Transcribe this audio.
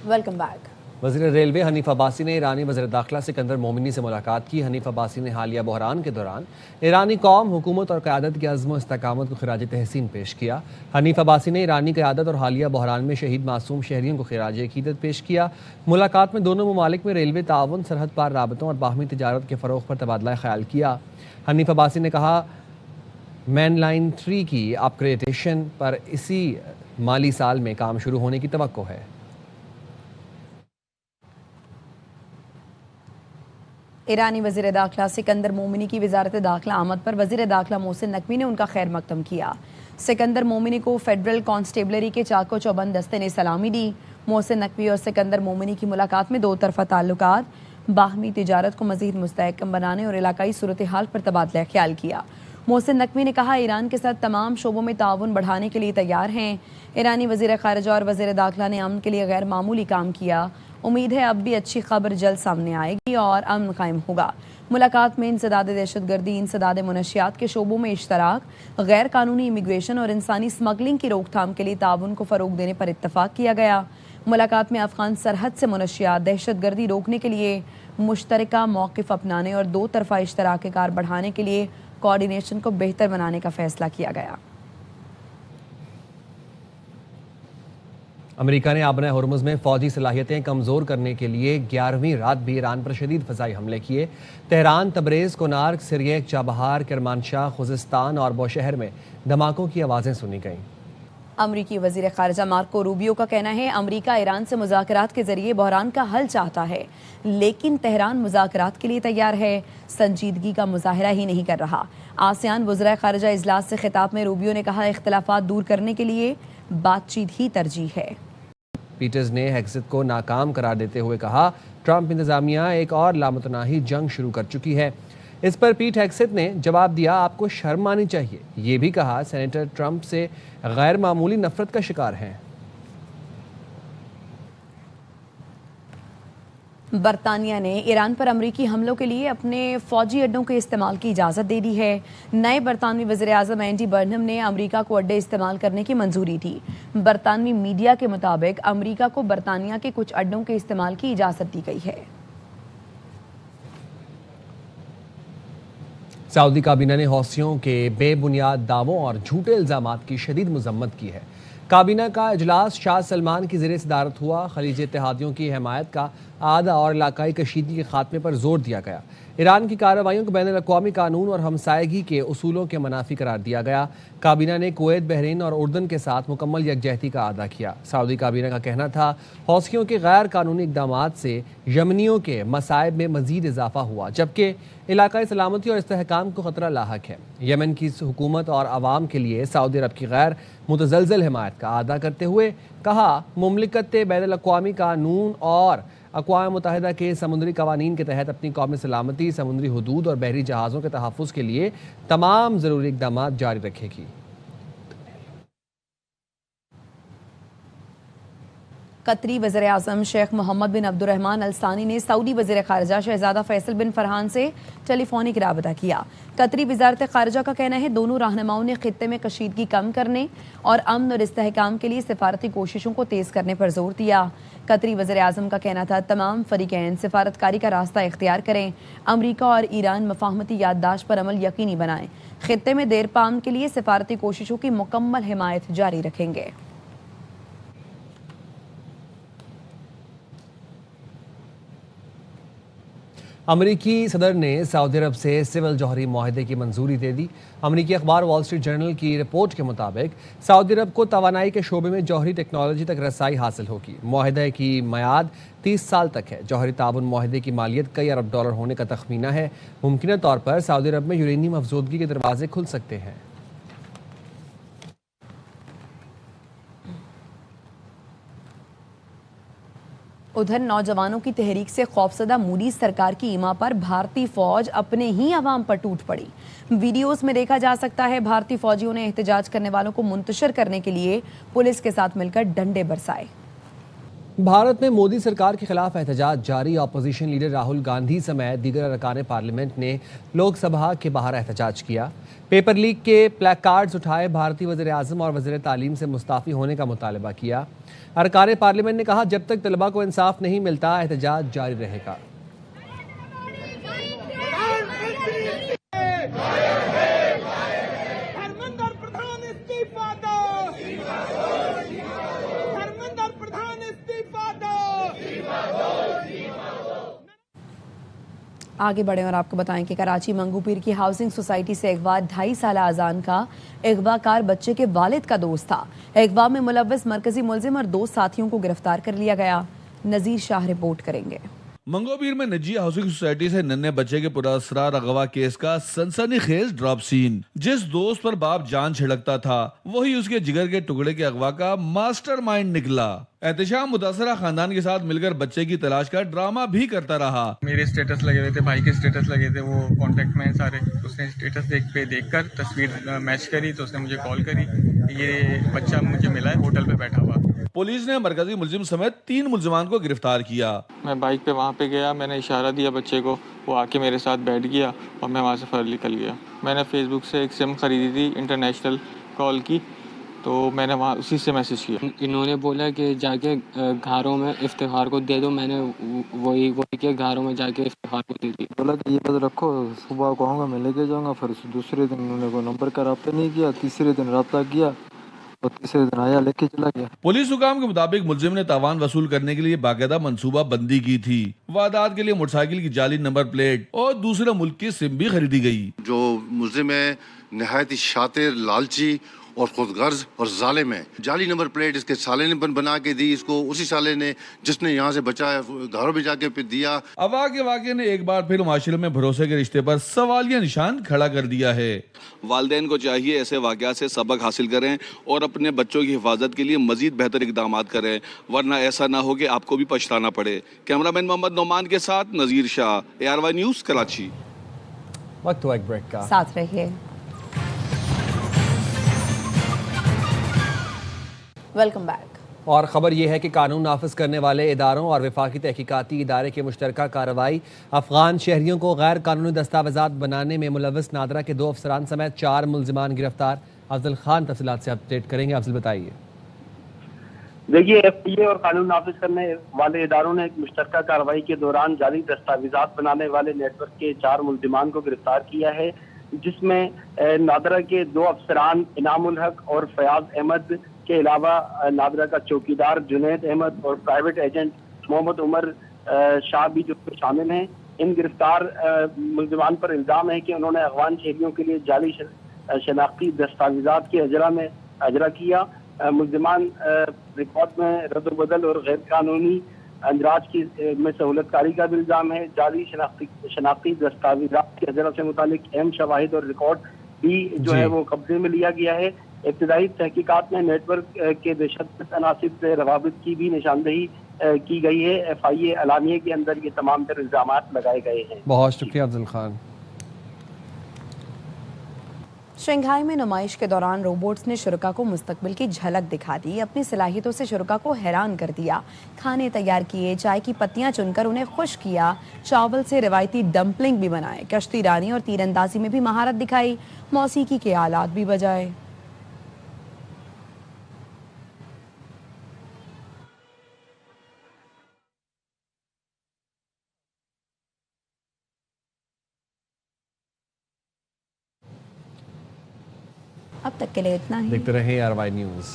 Welcome back. वज़ीर railway Hanif Abbasi ने ईरानी वज़ीर दाखिला सिकंदर मोमिनी से मुलाकात की। हनीफ अब्बासी ने हालिया बहरान के दौरान ईरानी कौम, हुकूमत और क़यादत की अज़्म व इस्तकामत को खिराज तहसीन पेश किया। हनीफ अब्बासी ने ईरानी क़यादत और हालिया बहरान में शहीद मासूम शहरियों को खिराज अक़ीदत पेश किया। मुलाकात में दोनों ममालिक में रेलवे ताउन, सरहद पार राबतों और बाहमी तिजारत के फ़रोग़ पर तबादला ख्याल किया। हनीफ अब्बासी ने कहा, मैन लाइन 3 की अपग्रेडेशन पर इसी माली साल में काम शुरू होने की तवक्को है। ईरानी वज़ीर दाखिला सिकंदर मोमिनी की वज़ारत दाखिला आमद पर वज़ीर दाखिला मोहसिन नकवी ने उनका खैर मकदम किया। सिकंदर मोमिनी को फेडरल कॉन्स्टेबलरी के चाको चौबंद दस्ते ने सलामी दी। मोहसिन नकवी और सिकंदर मोमिनी की मुलाकात में दो तरफ़ा ताल्लुकात, बाहमी तिजारत को मज़ीद मुस्तहकम बनाने और इलाकाई सूरत हाल पर तबादला ख्याल किया। मोहसिन नकवी ने कहा, ईरान के साथ तमाम शोबों में ताउन बढ़ाने के लिए तैयार हैं। ईरानी वज़ीर ख़ारिजा और वज़ीर दाखिला ने अमन के लिए गैर मामूली काम किया। उम्मीद है अब भी अच्छी खबर जल्द सामने आएगी और अमन कायम होगा। मुलाकात में इंसदाद दहशतगर्दी, इंसदाद मुनशियात के शोबों में इश्तराक, गैर कानूनी इमिग्रेशन और इंसानी स्मगलिंग की रोकथाम के लिए ताउन को फ़रोग देने पर इत्तफाक किया गया। मुलाकात में अफ़गान सरहद से मुनशियात, दहशतगर्दी रोकने के लिए मुश्तरका मौक़िफ़ अपनाने और दो तरफ़ा इश्तराक कार बढ़ाने के लिए कोऑर्डिनेशन को बेहतर बनाने का फैसला किया गया। अमेरिका ने आबना हुर्मुज़ में फ़ौजी सलाहियतें कमज़ोर करने के लिए 11वीं रात भी ईरान पर शदीद फ़ज़ाई हमले किए। तेहरान, तबरेज़, कोनार्क, सिरियक, चाबहार, किरमानशाह, खुज़िस्तान और बौशहर में धमाकों की आवाज़ें सुनी गईं। अमरीकी वज़ीर ख़ारिजा मार्को रूबियो का कहना है, अमरीका ईरान से मुज़ाकरात के ज़रिए बहरान का हल चाहता है, लेकिन तेहरान मुज़ाकरात के लिए तैयार है, संजीदगी का मुज़ाहरा ही नहीं कर रहा। आसियान वज़राए ख़ारिजा इजलास से खिताब में रूबियो ने कहा, इख्तिलाफ़ात दूर करने के लिए बातचीत ही तरजीह है। पीटर्स ने हेक्सित को नाकाम करार देते हुए कहा, ट्रंप इंतज़ामिया एक और लामतनाही जंग शुरू कर चुकी है। इस पर पीट हेक्सित ने जवाब दिया, आपको शर्म आनी चाहिए। ये भी कहा, सेनेटर ट्रंप से गैर मामूली नफरत का शिकार हैं। बरतानिया ने ईरान पर अमरीकी हमलों के लिए अपने फ़ौजी अड्डों के इस्तेमाल की इजाज़त दे दी है। नए बरतानवी वज़ीर आज़म एंडी बर्नम ने अमरीका को अड्डे इस्तेमाल करने की मंजूरी दी। बरतानवी मीडिया के मुताबिक अमरीका को बरतानिया के कुछ अड्डों के इस्तेमाल की इजाज़त दी गई है। सऊदी काबीना ने हौसियों के बेबुनियाद दावों और झूठे इल्ज़ामात की शदीद मज़म्मत की है। काबीना का इजलास शाह सलमान की ज़रिए सदारत हुआ। खलीज इत्तेहादियों की हमायत का आदा और इलाकाई कशीदगी के खात्मे पर जोर दिया गया। ईरान की कार्रवाइयों को बैनुल-अक़वामी कानून और हमसायगी के उसूलों के मनाफी करार दिया गया। काबीना ने कुवैत, बहरीन और उर्दन के साथ मुकम्मल यकजहती का अदा किया। सऊदी काबीना का कहना था, हौसियों के गैर कानूनी इक़दामात से यमनियों के मसाइब में मजीद इजाफा हुआ, जबकि इलाकाई सलामती और इस्तेहकाम को खतरा लाहक है। यमन की हुकूमत और आवाम के लिए सऊदी अरब की गैर मुतज़लज़ल हिमायत का अदा करते हुए कहा, मुमलिकत बैनुल-अक़वामी कानून और अक़वाम मुत्तहिदा के समुद्री कवानीन के तहत अपनी कौमी सलामती, समुद्री हदूद और बहरी जहाज़ों के तहफ़्फ़ुज़ के लिए तमाम ज़रूरी इक़दामात जारी रखेगी। कतरी वज़ीर आज़म शेख मोहम्मद बिन अब्दुर्रहमान अल सानी ने सऊदी वज़ीर ख़ारिजा शहज़ादा फैसल बिन फरहान से टेलीफोनिक राबता किया। कतरी वज़ारत ख़ारिजा का कहना है, दोनों रहनुमाओं ने ख़ित्ते में कशीदगी कम करने और अमन और इस्तेहकाम के लिए सिफारती कोशिशों को तेज़ करने पर जोर दिया। कतरी वज़ीर आज़म का कहना था, तमाम फ़रीक़ैन सिफारतकारी का रास्ता इख्तियार करें, अमरीका और ईरान मफाहमती याददाश्त पर अमल यकीनी बनाएं, ख़ित्ते में देर पाम के लिए सिफारती कोशिशों की मुकम्मल हिमायत जारी रखेंगे। अमरीकी सदर ने सऊदी अरब से सिविल जौहरी माहदे की मंजूरी दे दी। अमरीकी अखबार वॉल स्ट्रीट जर्नल की रिपोर्ट के मुताबिक सऊदी अरब को तवानाई के शोबे में जौहरी टेक्नोलॉजी तक रसाई हासिल होगी। माहदे की मियाद 30 साल तक है। जौहरी ताउन माहदे की मालियत कई अरब डॉलर होने का तखमीना है। मुमकिन तौर पर सऊदी अरब में यूरेनियम अफजोदगी के दरवाजे खुल सकते हैं। उधर नौजवानों की तहरीक से खौफसदा मोदी सरकार की ईमा पर भारतीय फौज अपने ही अवाम पर टूट पड़ी। वीडियोस में देखा जा सकता है, भारतीय फौजियों ने एहतजाज करने वालों को मुंतशिर करने के लिए पुलिस के साथ मिलकर डंडे बरसाए। भारत में मोदी सरकार के खिलाफ एहतजाज जारी। अपोजिशन लीडर राहुल गांधी समेत दीगर अरकान पार्लियामेंट ने लोकसभा के बाहर एहतजाज किया। पेपर लीक के प्लैकार्ड्स उठाए, भारतीय वज़ीर आज़म और वज़ीर तालीम से मुस्ताफ़ी होने का मुतालबा किया। अरकान पार्लियामेंट ने कहा, जब तक तलबा को इंसाफ नहीं मिलता एहतजाज जारी रहेगा। आगे बढ़े और आपको बताएं कि कराची मंगूपीर की हाउसिंग सोसाइटी से अगवा 2.5 साल अजान का अगवाकार बच्चे के वालिद का दोस्त था। अगवा में मुलव्वस मरकजी मुलजिम और 2 साथियों को गिरफ्तार कर लिया गया। नजीर शाह रिपोर्ट करेंगे। मंगोपीर में निजी हाउसिंग सोसाइटी से नन्हे बच्चे के पुरअसरार अगवा केस का सनसनीखेज ड्रॉप सीन। जिस दोस्त पर बाप जान छिड़कता था वही उसके जिगर के टुकड़े के अगवा का मास्टरमाइंड निकला। एहतशाम मुतासरा खानदान के साथ मिलकर बच्चे की तलाश का ड्रामा भी करता रहा। मेरे स्टेटस लगे हुए थे, भाई के स्टेटस लगे थे, वो कांटेक्ट में सारे। उसने स्टेटस देखकर तस्वीर मैच करी तो उसने मुझे कॉल करी, ये बच्चा मुझे मिला है होटल पे बैठा हुआ। पुलिस ने मरकजी मुलजिम समेत 3 मुलजिमान को गिरफ्तार किया। मैं बाइक पे वहाँ पे गया, मैंने इशारा दिया बच्चे को, वो आके मेरे साथ बैठ गया और मैं वहाँ से फौरन निकल गया। मैंने फेसबुक से एक सिम खरीदी थी इंटरनेशनल कॉल की, तो मैंने वहाँ उसी से मैसेज किया। इन्होंने बोला कि जाके घरों में इफ्तिखार को दे दो। मैंने वही किया, घरों में जाके इफ्तिखार को दे दी। बोला कि ये बस रखो, सुबह को आऊँगा, मैं लेके जाऊँगा। फिर दूसरे दिन उन्होंने कोई नंबर का रब्ता नहीं किया, तीसरे दिन रब्ता किया और तीसरे दिन आया लेके चला गया। पुलिस हुकाम के मुताबिक मुलजिम ने तावान वसूल करने के लिए बाकायदा मंसूबा बंदी की थी। वारदात के लिए मोटरसाइकिल की जाली नंबर प्लेट और दूसरे मुल्क की सिम भी खरीदी गई। जो मुलजिम है नहायत ही शातिर, लालची और खुदगर्ज और जालिम है। जाली नंबर प्लेट इसके साले ने बना के दी इसको, उसी साले ने जिसने यहाँ से बचाया घरों में जाके फिर दिया। अवा के वाक़े ने एक बार फिर माशरे में भरोसे के रिश्ते पर सवालिया निशान खड़ा कर दिया है। वालिदैन को चाहिए ऐसे वाक़यात से सबक हासिल करें और अपने बच्चों की हिफाजत के लिए मजीद बेहतर इकदाम करें, वरना ऐसा ना हो कि आपको भी पछताना पड़े। कैमरामैन मोहम्मद नोमान के साथ नज़ीर शाह, ARY न्यूज़ कराची। वक्त हुआ एक ब्रेक का, साथ रहिए। Welcome back. और ख़बर यह है कि कानून नाफिज करने वाले इदारों और वफाकी तहकीकाती इदारे की मुश्तरका कार्रवाई अफगान शहरियों को गैर कानूनी दस्तावेजात बनाने में मुलव्वस नादरा के 2 अफसरान समेत 4 मुलजिमान गिरफ्तार। अफजल खान तफसीलात से अपडेट करेंगे। अफजल बताइए। देखिए, FTA और कानून नाफिज करने वाले इदारों ने एक मुश्तरका कार्रवाई के दौरान जाली दस्तावेजात बनाने वाले नेटवर्क के 4 मुलजिमान को गिरफ्तार किया है, जिसमें नादरा के 2 अफसरान इनामुल हक और फयाज अहमद के अलावा नादरा का चौकीदार जुनैद अहमद और प्राइवेट एजेंट मोहम्मद उमर शाह भी जो शामिल हैं। इन गिरफ्तार मुलजिमान पर इल्जाम है कि उन्होंने अफगान शहरियों के लिए जाली शनाख्ती दस्तावेजात के अजरा किया। मुलजिमान रिकॉर्ड में रद्द-ओ-बदल और गैर कानूनी अंदराज की में सहूलतकारी का भी इल्जाम है। जाली शनाख्ती दस्तावेजात के अजरा से मुतालिक अहम शवाहिद और रिकॉर्ड भी जो है वो कब्जे में लिया गया है। इब्तदाई तहकीकात में नेटवर्क के दहशतगर्द अनासिर से रवाबित की भी निशानदही की गई है। FIA अलामिये के अंदर ये तमाम तर इल्जाम लगाए गए हैं। बहुत शुक्रिया अफजल खान। शंघाई में नुमाइश के दौरान रोबोट्स ने शुरका को मुस्तकबिल की झलक दिखा दी। अपनी सलाहियतों से शुरका को हैरान कर दिया। खाने तैयार किए, चाय की पत्तियां चुनकर उन्हें खुश किया, चावल से रिवायती डंपलिंग भी बनाए, कश्ती रानी और तीरंदाजी में भी महारत दिखाई, मौसीकी के आलात भी बजाए। अब तक के लिए इतना ही। देखते रहे ARY न्यूज़।